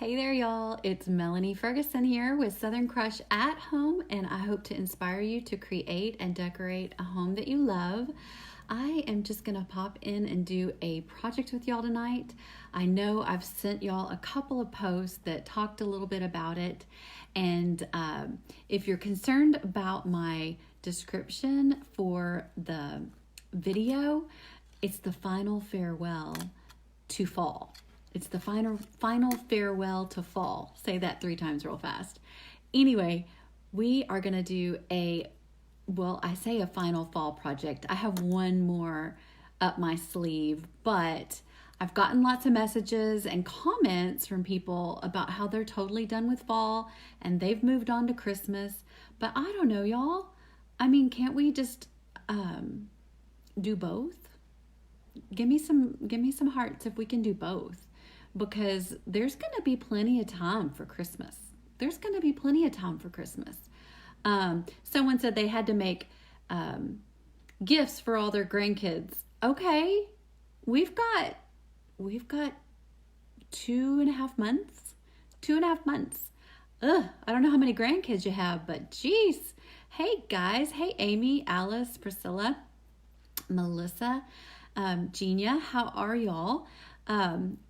Hey there, y'all. It's Melanie Ferguson here with Southern Crush at Home, and I hope to inspire you to create and decorate a home that you love. I am just going to pop in and do a project with y'all tonight. I know I've sent y'all a couple of posts that talked a little bit about it, and if you're concerned about my description for the video, it's the final farewell to fall. It's the final farewell to fall. Say that 3 times real fast. Anyway, we are going to do a final fall project. I have one more up my sleeve, but I've gotten lots of messages and comments from people about how they're totally done with fall and they've moved on to Christmas. But I don't know, y'all. I mean, can't we just do both? Give me some hearts if we can do both. Because there's going to be plenty of time for Christmas. There's going to be plenty of time for Christmas. Someone said they had to make gifts for all their grandkids. Okay, we've got 2.5 months. 2.5 months. I don't know how many grandkids you have, but geez. Hey guys. Hey Amy, Alice, Priscilla, Melissa, Genia. How are y'all?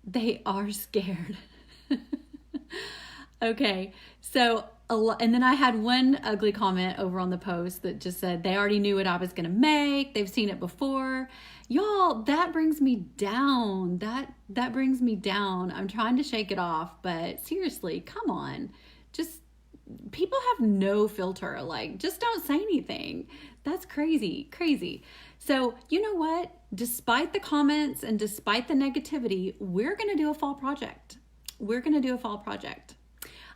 They are scared. Okay, so and then I had one ugly comment over on the post that just said they already knew what I was gonna make. They've seen it before. Y'all, that brings me down. That brings me down. I'm trying to shake it off, but seriously, come on. Just people have no filter. Like, just don't say anything. That's crazy. So, you know what? Despite the comments and despite the negativity, we're going to do a fall project.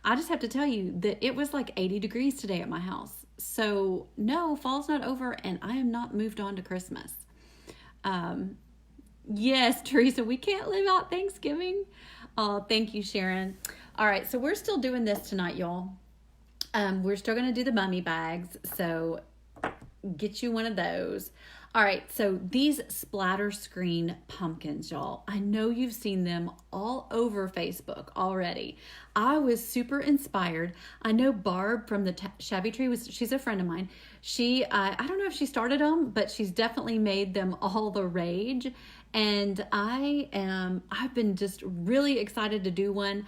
I just have to tell you that it was like 80 degrees today at my house. So, no, fall's not over and I am not moved on to Christmas. Yes, Teresa, we can't live out Thanksgiving. Oh, thank you, Sharon. All right, so we're still doing this tonight, y'all. We're still going to do the mummy bags, so get you one of those. All right, so these splatter screen pumpkins, y'all. I know you've seen them all over Facebook already. I was super inspired. I know Barb from the Shabby Tree, she's a friend of mine. I don't know if she started them, but she's definitely made them all the rage. And I've been just really excited to do one.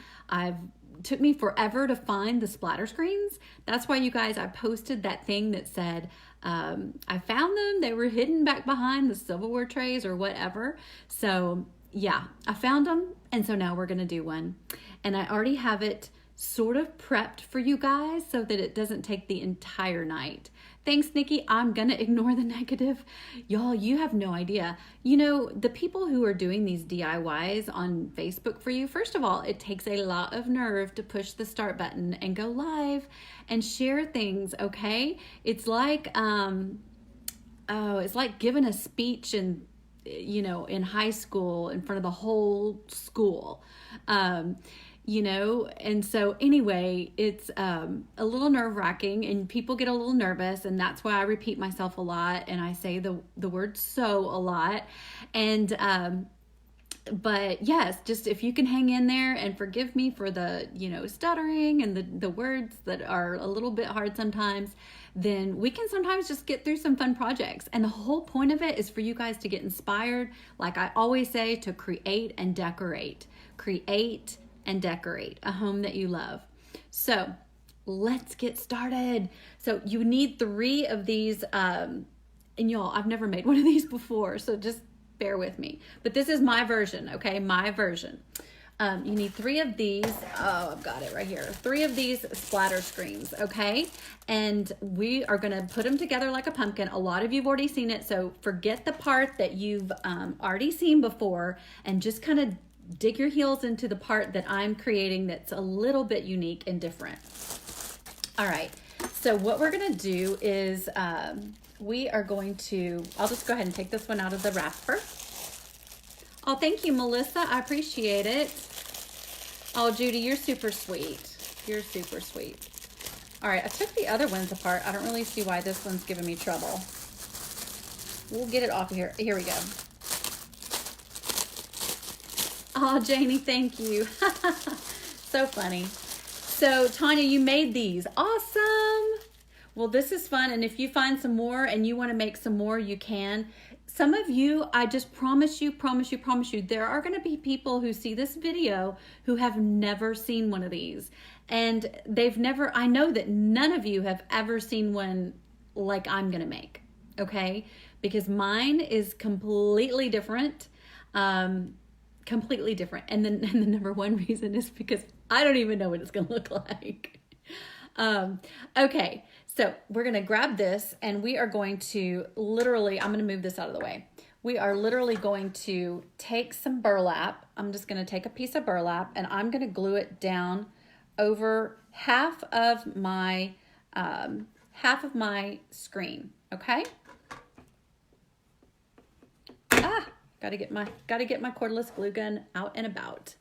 Took me forever to find the splatter screens. That's why, you guys, I posted that thing that said, I found them. They were hidden back behind the silverware trays or whatever. So yeah, I found them. And so now we're going to do one. And I already have it sort of prepped for you guys so that it doesn't take the entire night. Thanks, Nikki. I'm going to ignore the negative. Y'all, you have no idea. You know, the people who are doing these DIYs on Facebook for you, first of all, it takes a lot of nerve to push the start button and go live and share things, okay? It's like, it's like giving a speech in high school in front of the whole school. And so anyway, it's a little nerve-wracking and people get a little nervous, and that's why I repeat myself a lot and I say the word "so" a lot. And but yes, just if you can hang in there and forgive me for the stuttering and the words that are a little bit hard sometimes, then we can sometimes just get through some fun projects. And the whole point of it is for you guys to get inspired, like I always say, to create and decorate. Create and decorate a home that you love. So let's get started. So you need 3 of these, and y'all, I've never made one of these before, so just bear with me. But this is my version, okay? My version. You need 3 of these. Oh, I've got it right here. 3 of these splatter screens, okay? And we are gonna put them together like a pumpkin. A lot of you've already seen it, so forget the part that you've already seen before and just kind of dig your heels into the part that I'm creating that's a little bit unique and different. All right, so what we're gonna do is we are going to, I'll just go ahead and take this one out of the wrapper. Oh, thank you, Melissa, I appreciate it. Oh, Judy, you're super sweet. You're super sweet. All right, I took the other ones apart. I don't really see why this one's giving me trouble. We'll get it off of here. Here we go. Oh, Janie, thank you. So funny. So Tanya, you made these. Awesome. Well, this is fun. And if you find some more and you want to make some more, you can. Some of you, I just promise you, there are going to be people who see this video who have never seen one of these. And I know that none of you have ever seen one like I'm going to make. Okay? Because mine is completely different. Completely different. And then the number one reason is because I don't even know what it's going to look like. Okay. So we're going to grab this and we are going to literally, I'm going to move this out of the way. We are literally going to take some burlap. I'm just going to take a piece of burlap and I'm going to glue it down over half of my screen. Okay. Got to get my cordless glue gun out and about.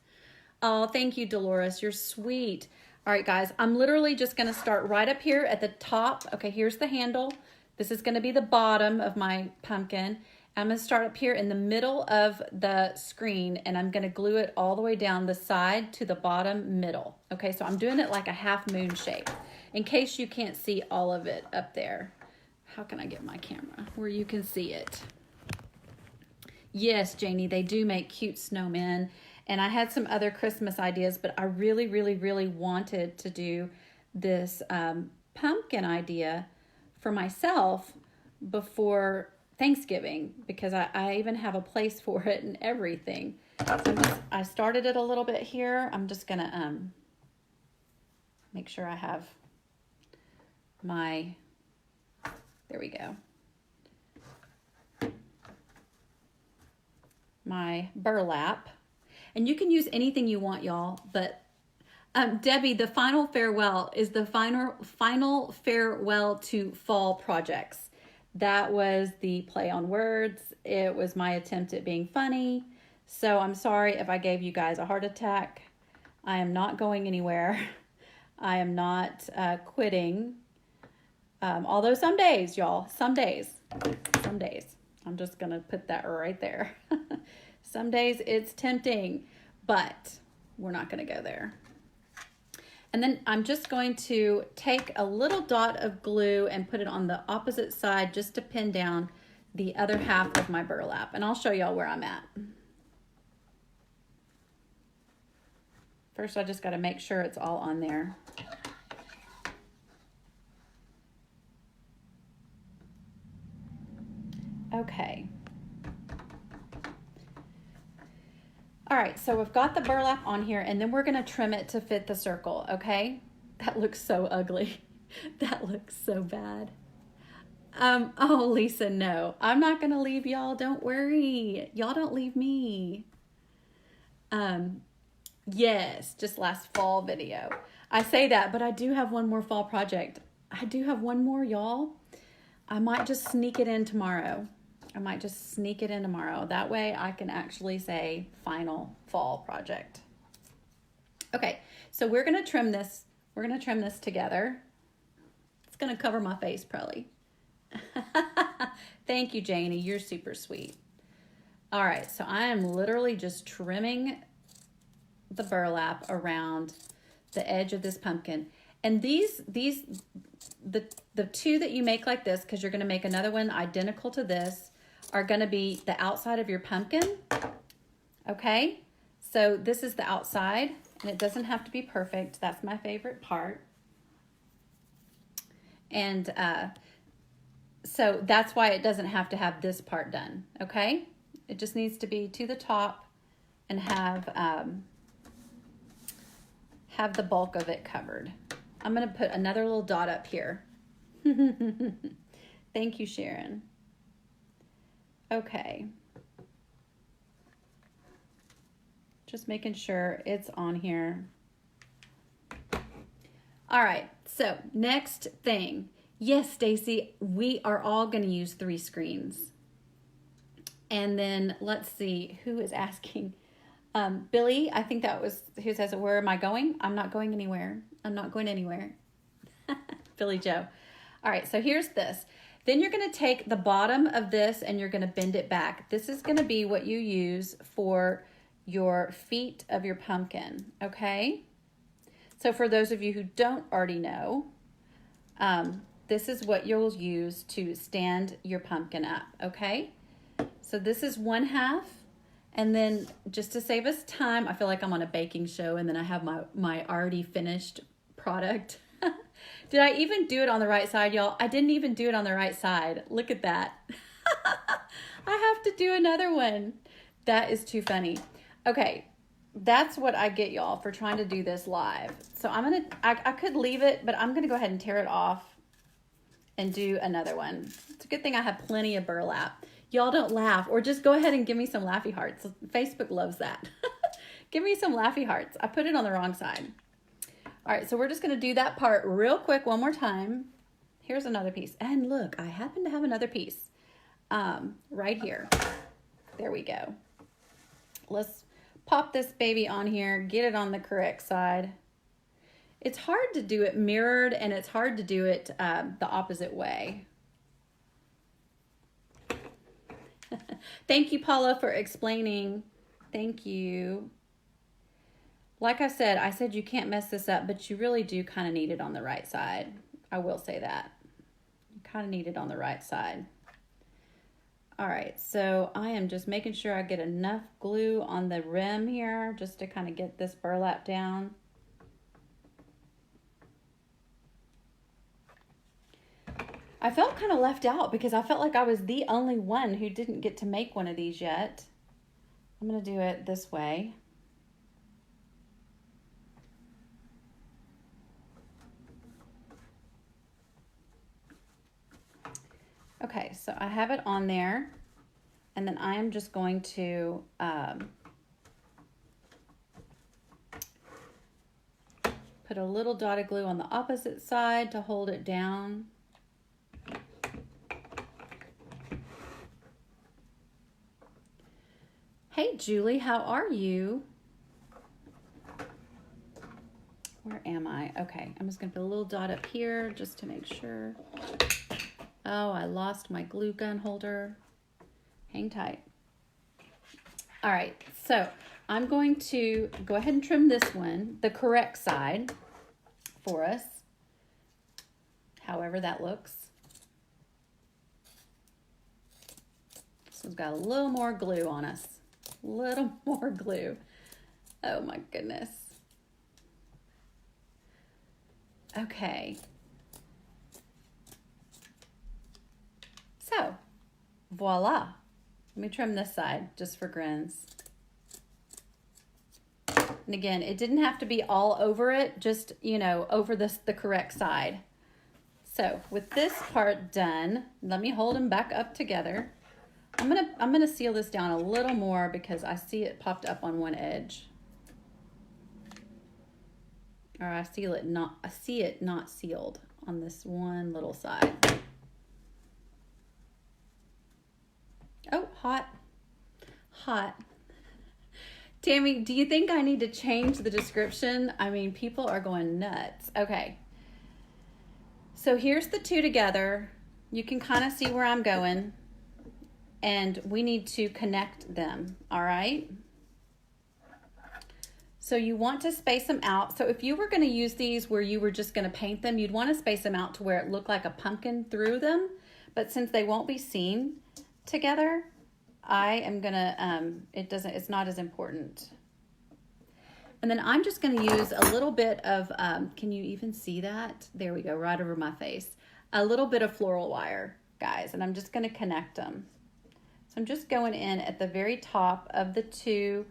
Oh, thank you, Dolores. You're sweet. All right, guys, I'm literally just going to start right up here at the top. Okay, here's the handle. This is going to be the bottom of my pumpkin. I'm going to start up here in the middle of the screen, and I'm going to glue it all the way down the side to the bottom middle. Okay, so I'm doing it like a half moon shape in case you can't see all of it up there. How can I get my camera where you can see it? Yes, Janie, they do make cute snowmen. And I had some other Christmas ideas, but I really, really, really wanted to do this pumpkin idea for myself before Thanksgiving because I even have a place for it and everything. So I started it a little bit here. I'm just going to make sure I have my, there we go, my burlap. And you can use anything you want, y'all. But Debbie, the final farewell is the final farewell to fall projects. That was the play on words. It was my attempt at being funny. So I'm sorry if I gave you guys a heart attack. I am not going anywhere. I am not quitting. Although some days, y'all, some days, I'm just going to put that right there. Some days it's tempting, but we're not going to go there. And then I'm just going to take a little dot of glue and put it on the opposite side just to pin down the other half of my burlap. And I'll show y'all where I'm at. First, I just got to make sure it's all on there. Okay. All right, so we've got the burlap on here and then we're gonna trim it to fit the circle, okay? That looks so ugly. That looks so bad. Oh, Lisa, no. I'm not gonna leave y'all, don't worry. Y'all don't leave me. Yes, just last fall video. I say that, but I do have one more fall project. I do have one more, y'all. I might just sneak it in tomorrow. That way I can actually say final fall project. Okay, so we're going to trim this. We're going to trim this together. It's going to cover my face probably. Thank you, Janie. You're super sweet. All right, so I am literally just trimming the burlap around the edge of this pumpkin. And the two that you make like this, because you're going to make another one identical to this, are going to be the outside of your pumpkin. Okay, so this is the outside, and it doesn't have to be perfect. That's my favorite part. And so that's why it doesn't have to have this part done. Okay, it just needs to be to the top and have the bulk of it covered. I'm going to put another little dot up here. Thank you, Sharon. Okay. Just making sure it's on here. All right, so next thing. Yes, Stacy, we are all going to use 3 screens. And then let's see who is asking. Billy, I think that was who says, where am I going? I'm not going anywhere. I'm not going anywhere. Billy Joe. All right, so here's this. Then you're going to take the bottom of this and you're going to bend it back. This is going to be what you use for your feet of your pumpkin, okay? So for those of you who don't already know, this is what you'll use to stand your pumpkin up, okay? So this is 1/2. And then just to save us time, I feel like I'm on a baking show and then I have my already finished product. Did I even do it on the right side, y'all? I didn't even do it on the right side. Look at that. I have to do another one. That is too funny. Okay, that's what I get, y'all, for trying to do this live. So I could leave it, but I'm gonna go ahead and tear it off and do another one. It's a good thing I have plenty of burlap. Y'all don't laugh, or just go ahead and give me some laughy hearts. Facebook loves that. Give me some laughy hearts. I put it on the wrong side. All right, so we're just gonna do that part real quick one more time. Here's another piece. And look, I happen to have another piece right here. There we go. Let's pop this baby on here, get it on the correct side. It's hard to do it mirrored and it's hard to do it the opposite way. Thank you, Paula, for explaining. Thank you. Like I said you can't mess this up, but you really do kind of need it on the right side. I will say that. You kind of need it on the right side. All right, so I am just making sure I get enough glue on the rim here just to kind of get this burlap down. I felt kind of left out because I felt like I was the only one who didn't get to make one of these yet. I'm gonna do it this way. Okay, so I have it on there, and then I am just going to put a little dot of glue on the opposite side to hold it down. Hey, Julie, how are you? Where am I? Okay, I'm just gonna put a little dot up here just to make sure. Oh, I lost my glue gun holder. Hang tight. All right, so I'm going to go ahead and trim this one, the correct side for us, however that looks. This one's got a little more glue on us. A little more glue. Oh my goodness. Okay. So, voila. Let me trim this side just for grins. And again, it didn't have to be all over it, just, you know, over the correct side. So, with this part done, let me hold them back up together. I'm gonna seal this down a little more because I see it popped up on one edge. Or I see it not sealed on this one little side. Oh, hot. Hot. Tammy, do you think I need to change the description? I mean, people are going nuts. Okay. So here's the two together. You can kind of see where I'm going. And we need to connect them, all right? So you want to space them out. So if you were going to use these where you were just going to paint them, you'd want to space them out to where it looked like a pumpkin through them. But since they won't be seen together, I am going to, it's not as important. And then I'm just going to use a little bit of, can you even see that? There we go, right over my face. A little bit of floral wire, guys, and I'm just going to connect them. So I'm just going in at the very top of the two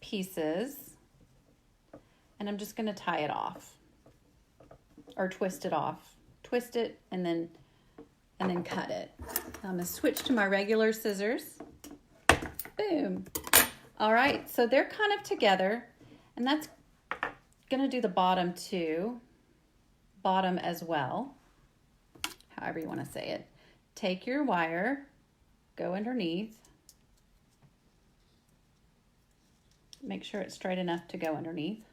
pieces, and I'm just going to tie it off or twist it off. Twist it and then cut it. I'm going to switch to my regular scissors. Boom. All right, so they're kind of together, and that's going to do the bottom too. Bottom as well, however you want to say it. Take your wire, go underneath. Make sure it's straight enough to go underneath.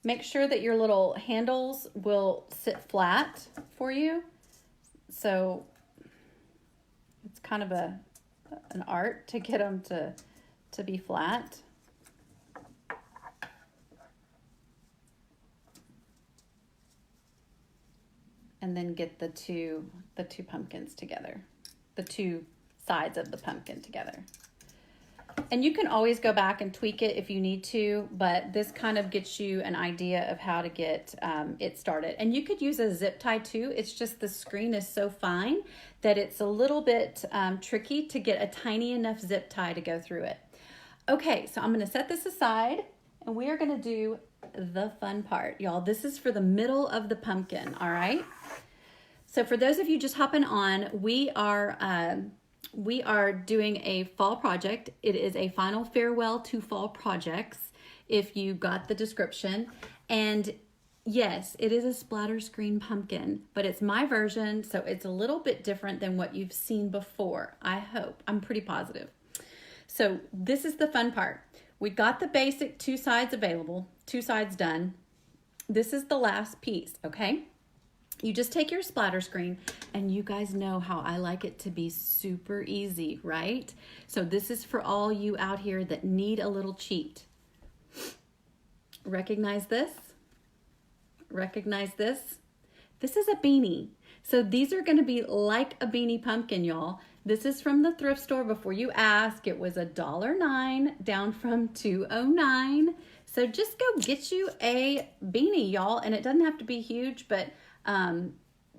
Make sure that your little handles will sit flat for you. So it's kind of a an art to get them to be flat. And then get the two pumpkins together, the two sides of the pumpkin together. And you can always go back and tweak it if you need to, but this kind of gets you an idea of how to get it started. And you could use a zip tie too. It's just the screen is so fine that it's a little bit tricky to get a tiny enough zip tie to go through it. Okay, so I'm gonna set this aside and we are gonna do the fun part, y'all. This is for the middle of the pumpkin, all right? So for those of you just hopping on, we are doing a fall project. It is a final farewell to fall projects, if you got the description. And yes, it is a splatter screen pumpkin, but it's my version, so it's a little bit different than what you've seen before, I hope. I'm pretty positive. So this is the fun part. We got the basic two sides available, two sides done. This is the last piece, okay? You just take your splatter screen, and you guys know how I like it to be super easy, right? So this is for all you out here that need a little cheat. Recognize this? Recognize this? This is a beanie. So these are gonna be like a beanie pumpkin, y'all. This is from the thrift store. Before you ask, it was $1.09 down from $2.09. So just go get you a beanie, y'all. And it doesn't have to be huge, but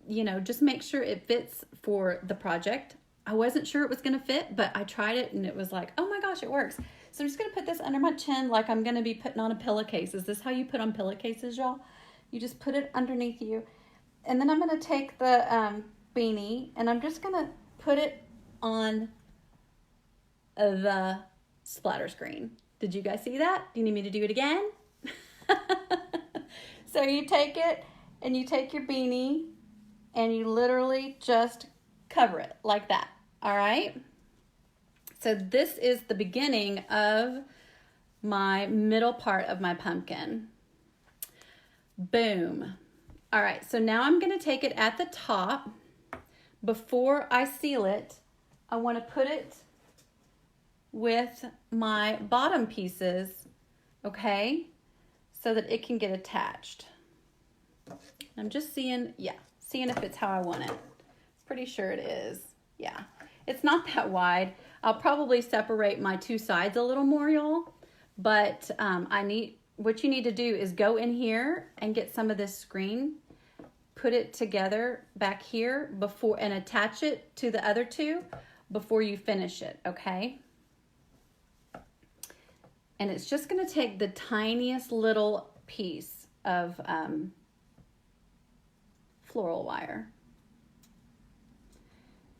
you know, just make sure it fits for the project. I wasn't sure it was going to fit, but I tried it and it was like, oh my gosh, it works. So I'm just going to put this under my chin like I'm going to be putting on a pillowcase. Is this how you put on pillowcases, y'all? You just put it underneath you. And then I'm going to take the beanie and I'm just going to put it on the splatter screen. Did you guys see that? Do you need me to do it again? So you take it and you take your beanie and you literally just cover it like that, all right? So this is the beginning of my middle part of my pumpkin. Boom. All right, so now I'm gonna take it at the top. Before I seal it, I wanna put it with my bottom pieces, okay? So that it can get attached. I'm just seeing if it's how I want it. Pretty sure it is. Yeah, it's not that wide. I'll probably separate my two sides a little more, y'all. But what you need to do is go in here and get some of this screen, put it together back here before, and attach it to the other two before you finish it, okay? And it's just gonna take the tiniest little piece of floral wire.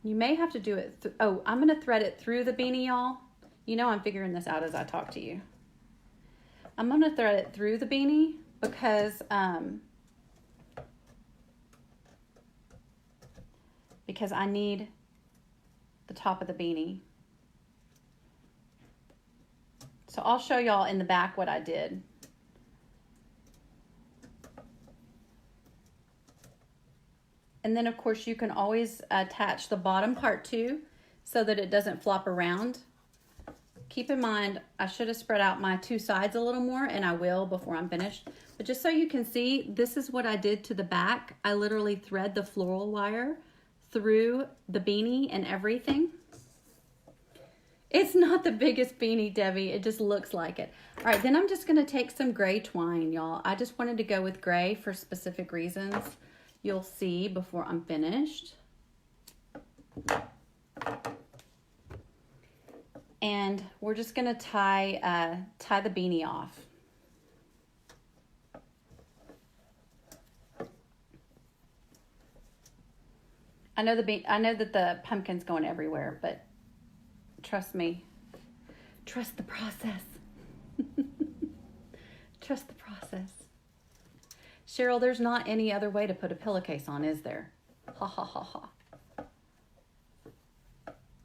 You may have to do it, I'm gonna thread it through the beanie, y'all. You know I'm figuring this out as I talk to you. I'm gonna thread it through the beanie because I need the top of the beanie. So I'll show y'all in the back what I did. And then of course you can always attach the bottom part too so that it doesn't flop around. Keep in mind, I should have spread out my two sides a little more, and I will before I'm finished. But just so you can see, this is what I did to the back. I literally thread the floral wire through the beanie and everything. It's not the biggest beanie, Debbie. It just looks like it. All right, then I'm just gonna take some gray twine, y'all. I just wanted to go with gray for specific reasons. You'll see before I'm finished. And we're just gonna tie the beanie off. I know that the pumpkin's going everywhere, but trust me. Trust the process. Trust the process. Cheryl, there's not any other way to put a pillowcase on, is there? Ha ha ha ha.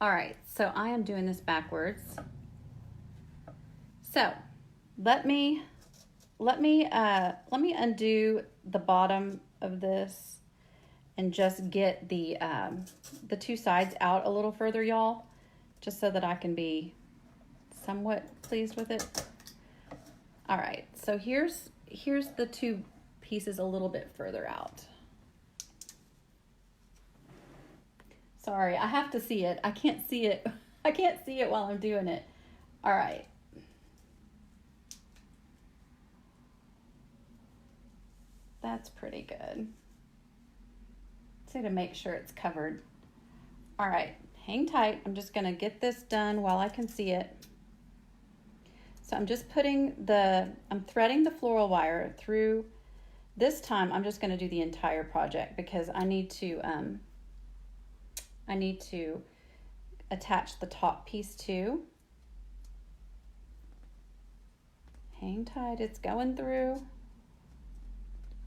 All right, so I am doing this backwards. So let me undo the bottom of this and just get the two sides out a little further, y'all. just so that I can be somewhat pleased with it. All right, so here's the two pieces a little bit further out. Sorry, I have to see it. I can't see it. I can't see it while I'm doing it. All right. That's pretty good. So to make sure it's covered. All right, hang tight. I'm just gonna get this done while I can see it. So I'm just I'm threading the floral wire through. This time I'm just gonna do the entire project because I need to attach the top piece too. Hang tight, it's going through.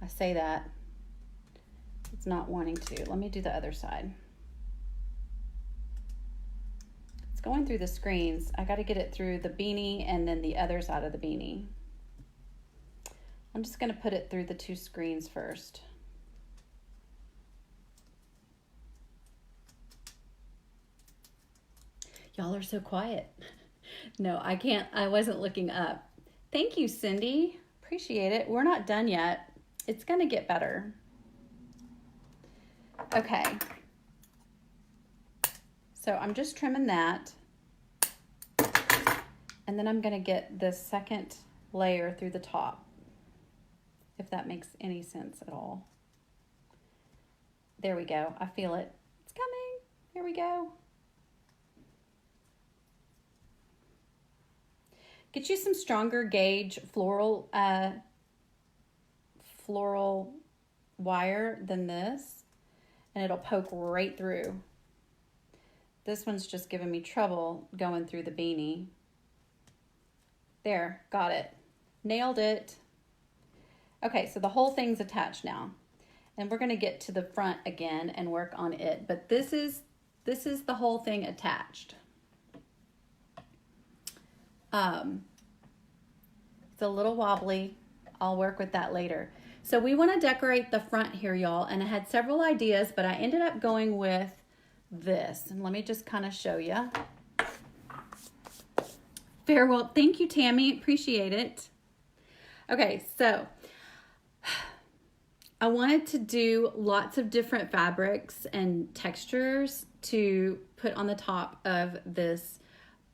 I say that, it's not wanting to. Let me do the other side. It's going through the screens. I gotta get it through the beanie and then the other side of the beanie. I'm just gonna put it through the two screens first. Y'all are so quiet. No, I can't, I wasn't looking up. Thank you, Cindy. Appreciate it. We're not done yet. It's gonna get better. Okay. So I'm just trimming that. And then I'm gonna get the second layer through the top, if that makes any sense at all. There we go. I feel it. It's coming. Here we go. Get you some stronger gauge floral wire than this, and it'll poke right through. This one's just giving me trouble going through the beanie. There, got it. Nailed it. Okay, so the whole thing's attached now. And we're gonna get to the front again and work on it. But this is the whole thing attached. It's a little wobbly. I'll work with that later. So we want to decorate the front here, y'all, and I had several ideas, but I ended up going with this. And let me just kind of show you. Farewell. Thank you, Tammy. Appreciate it. Okay, so I wanted to do lots of different fabrics and textures to put on the top of this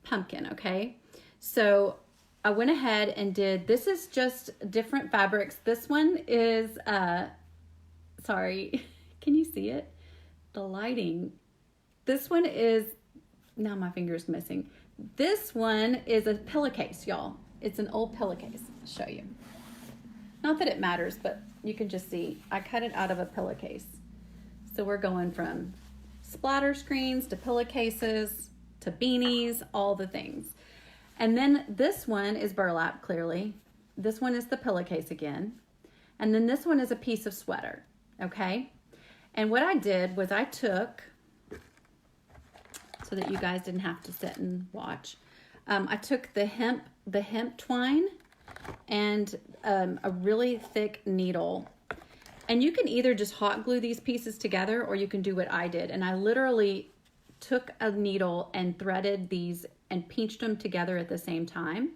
pumpkin, okay? So I went ahead and this is just different fabrics. This one is, sorry, can you see it? The lighting. This one is, now my finger's missing. This one is a pillowcase, y'all. It's an old pillowcase. I'll show you. Not that it matters, but you can just see. I cut it out of a pillowcase. So we're going from splatter screens to pillowcases to beanies, all the things. And then this one is burlap, clearly. This one is the pillowcase again. And then this one is a piece of sweater, okay? And what I did was I took, so that you guys didn't have to sit and watch, I took the hemp twine and a really thick needle. And you can either just hot glue these pieces together, or you can do what I did. And I literally took a needle and threaded these and pinched them together at the same time.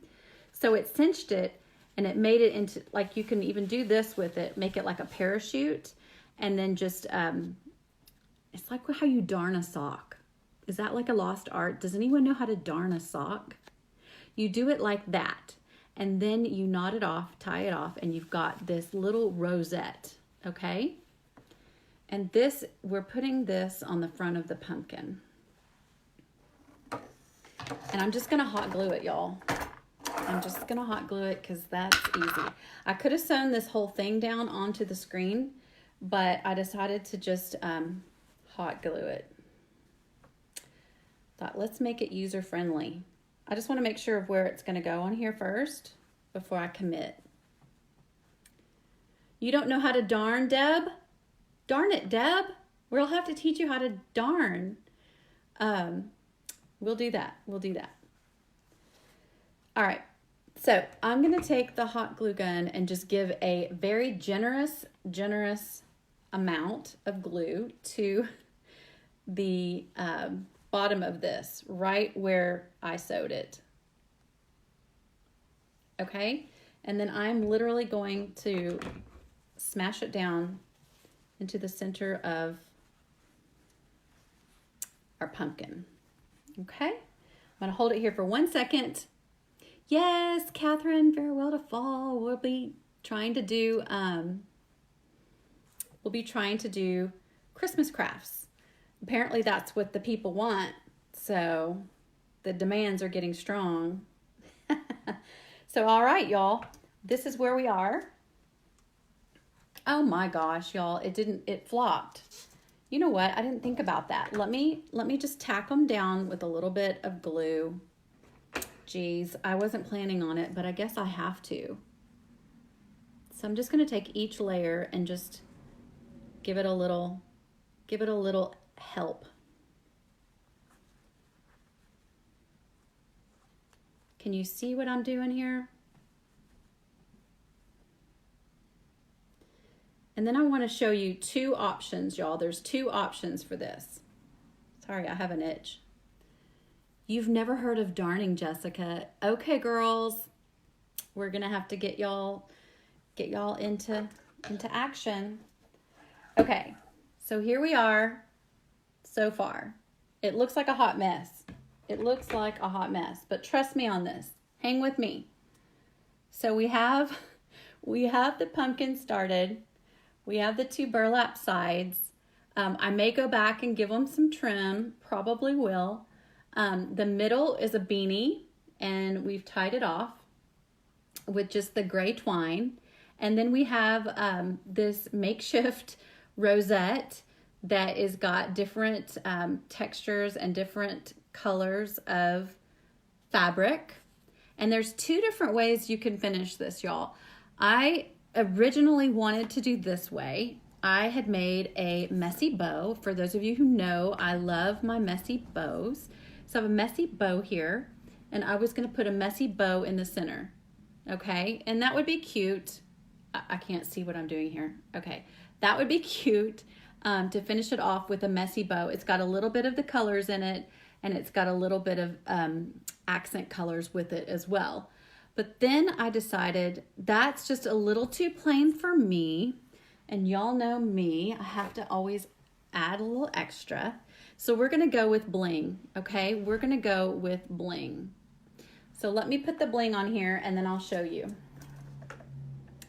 So it cinched it, and it made it into, like, you can even do this with it, make it like a parachute, and then just, it's like how you darn a sock. Is that like a lost art? Does anyone know how to darn a sock? You do it like that, and then you knot it off, tie it off, and you've got this little rosette, okay? And this, we're putting this on the front of the pumpkin. And I'm just gonna hot glue it, y'all. I'm just gonna hot glue it because that's easy. I could have sewn this whole thing down onto the screen, but I decided to just hot glue it. Thought, let's make it user friendly. I just want to make sure of where it's gonna go on here first before I commit. You don't know how to darn, Deb? Darn it, Deb. We'll have to teach you how to darn. We'll do that. We'll do that. All right. So I'm going to take the hot glue gun and just give a very generous amount of glue to the bottom of this, right where I sewed it. Okay, and then I'm literally going to smash it down into the center of our pumpkin. Okay, I'm gonna hold it here for 1 second. Yes, Catherine, farewell to fall. We'll be trying to do Christmas crafts. Apparently that's what the people want, so the demands are getting strong. So all right, y'all, this is where we are. Oh my gosh, y'all, it flopped. You know what? I didn't think about that. Let me just tack them down with a little bit of glue. Geez, I wasn't planning on it, but I guess I have to. So I'm just going to take each layer and just give it a little help. Can you see what I'm doing here? And then I want to show you two options, y'all. There's two options for this. Sorry, I have an itch. You've never heard of darning, Jessica. Okay, girls, we're gonna have to get y'all into action. Okay, so here we are so far. It looks like a hot mess. It looks like a hot mess, but trust me on this. Hang with me. So we have the pumpkin started. We have the two burlap sides. I may go back and give them some trim, probably will. The middle is a beanie, and we've tied it off with just the gray twine. And then we have this makeshift rosette that is got different textures and different colors of fabric. And there's two different ways you can finish this, y'all. I originally wanted to do this way. I had made a messy bow. For those of you who know, I love my messy bows. So I have a messy bow here, and I was going to put a messy bow in the center. Okay, and that would be cute. I can't see what I'm doing here. Okay, that would be cute to finish it off with a messy bow. It's got a little bit of the colors in it, and it's got a little bit of accent colors with it as well. But then I decided that's just a little too plain for me. And y'all know me, I have to always add a little extra. So we're gonna go with bling, okay? We're gonna go with bling. So let me put the bling on here and then I'll show you.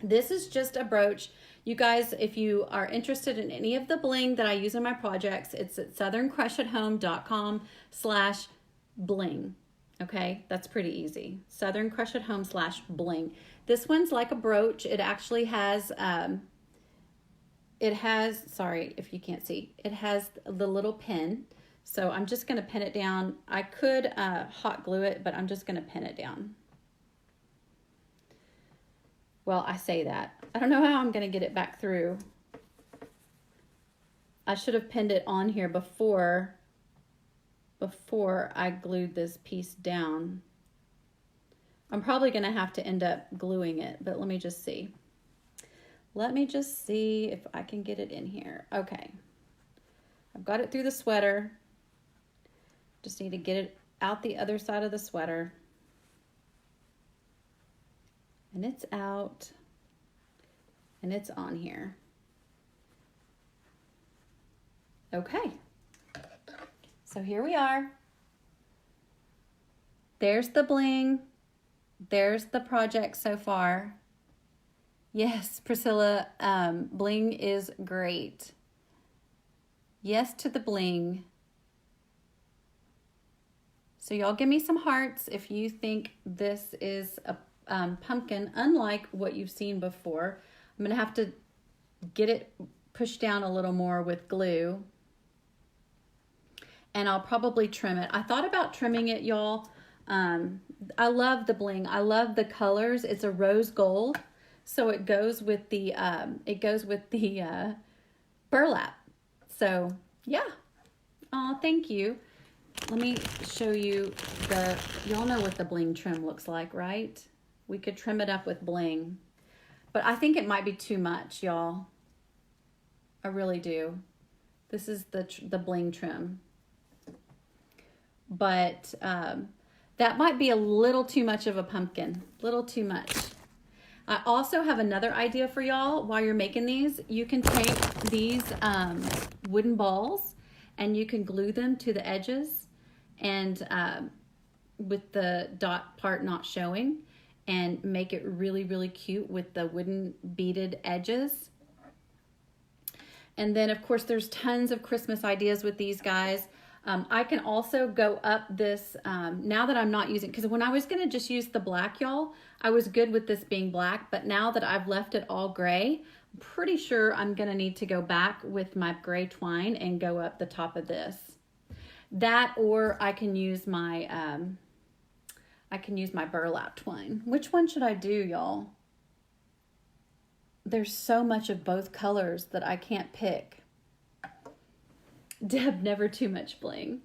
This is just a brooch. You guys, if you are interested in any of the bling that I use in my projects, it's at southerncrushathome.com/bling. Okay, that's pretty easy. southerncrushathome/bling. This one's like a brooch. It actually has, sorry if you can't see, it has the little pin. So I'm just gonna pin it down. I could hot glue it, but I'm just gonna pin it down. Well, I say that. I don't know how I'm gonna get it back through. I should have pinned it on here before I glued this piece down. I'm probably gonna have to end up gluing it, but let me just see. Let me just see if I can get it in here. Okay, I've got it through the sweater. Just need to get it out the other side of the sweater. And it's out, and it's on here. Okay, so here we are. There's the bling. There's the project so far. Yes, Priscilla, bling is great. Yes to the bling. So y'all give me some hearts if you think this is a pumpkin unlike what you've seen before. I'm gonna have to get it pushed down a little more with glue, and I'll probably trim it. I thought about trimming it, y'all. I love the bling. I love the colors. It's a rose gold, so it goes with the burlap. So yeah. Oh, thank you. Let me show you y'all know what the bling trim looks like, right? We could trim it up with bling, but I think it might be too much, y'all. I really do. This is the bling trim. but that might be a little too much of a pumpkin, little too much. I also have another idea for y'all. While you're making these, you can take these wooden balls and you can glue them to the edges, and with the dot part not showing, and make it really, really cute with the wooden beaded edges. And then of course there's tons of Christmas ideas with these guys. I can also go up this, now that I'm not using, because when I was going to just use the black, y'all, I was good with this being black, but now that I've left it all gray, I'm pretty sure I'm going to need to go back with my gray twine and go up the top of this. That, or I can use my burlap twine. Which one should I do, y'all? There's so much of both colors that I can't pick. Deb, never too much bling.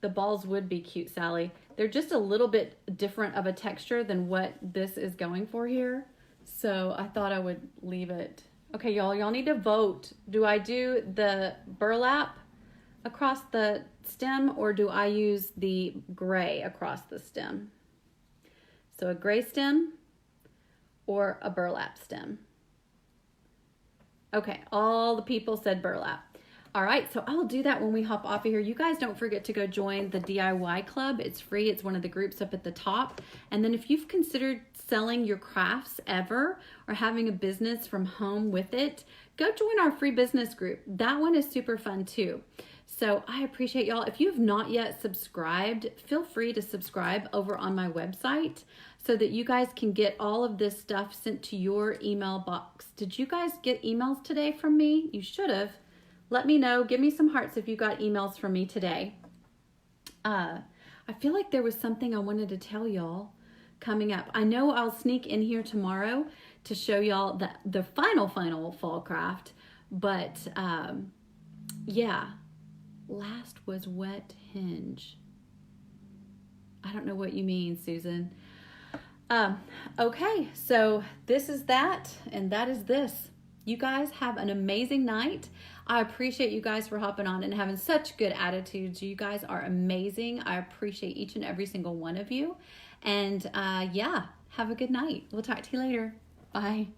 The balls would be cute, Sally. They're just a little bit different of a texture than what this is going for here. So I thought I would leave it. Okay, y'all need to vote. Do I do the burlap across the stem, or do I use the gray across the stem? So a gray stem or a burlap stem? Okay, all the people said burlap. All right, so I'll do that when we hop off of here. You guys don't forget to go join the DIY club. It's free. It's one of the groups up at the top. And then if you've considered selling your crafts ever, or having a business from home with it, go join our free business group. That one is super fun too. So I appreciate y'all. If you have not yet subscribed, feel free to subscribe over on my website so that you guys can get all of this stuff sent to your email box. Did you guys get emails today from me? You should have. Let me know. Give me some hearts if you got emails from me today. I feel like there was something I wanted to tell y'all coming up. I know I'll sneak in here tomorrow to show y'all the final fall craft. But yeah, last was wet hinge. I don't know what you mean, Susan. Okay, so this is that, and that is this. You guys have an amazing night. I appreciate you guys for hopping on and having such good attitudes. You guys are amazing. I appreciate each and every single one of you. And yeah, have a good night. We'll talk to you later. Bye.